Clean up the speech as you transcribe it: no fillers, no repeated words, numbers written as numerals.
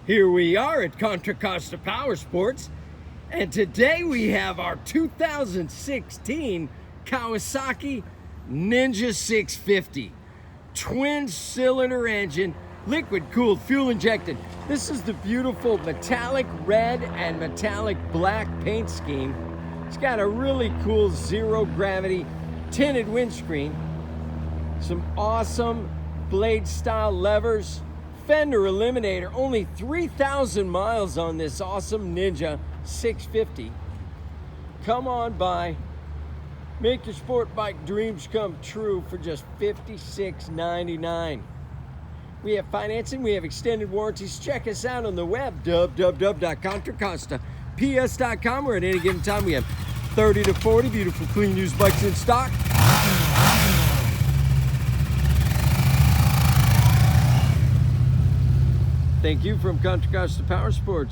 Here we are at Contra Costa Powersports, and today we have our 2016 Kawasaki Ninja 650. Twin cylinder engine, liquid cooled, fuel injected. This is the beautiful metallic red and metallic black paint scheme. It's got a really cool zero gravity tinted windscreen, some awesome blade style levers, fender eliminator, only 3,000 miles on this awesome Ninja 650. Come on by, make your sport bike dreams come true for just $56.99. We have financing, we have extended warranties. Check us out on the web, www.contracostaps.com, where at any given time we have 30 to 40 beautiful clean used bikes in stock. Thank you from Contra Costa Powersports.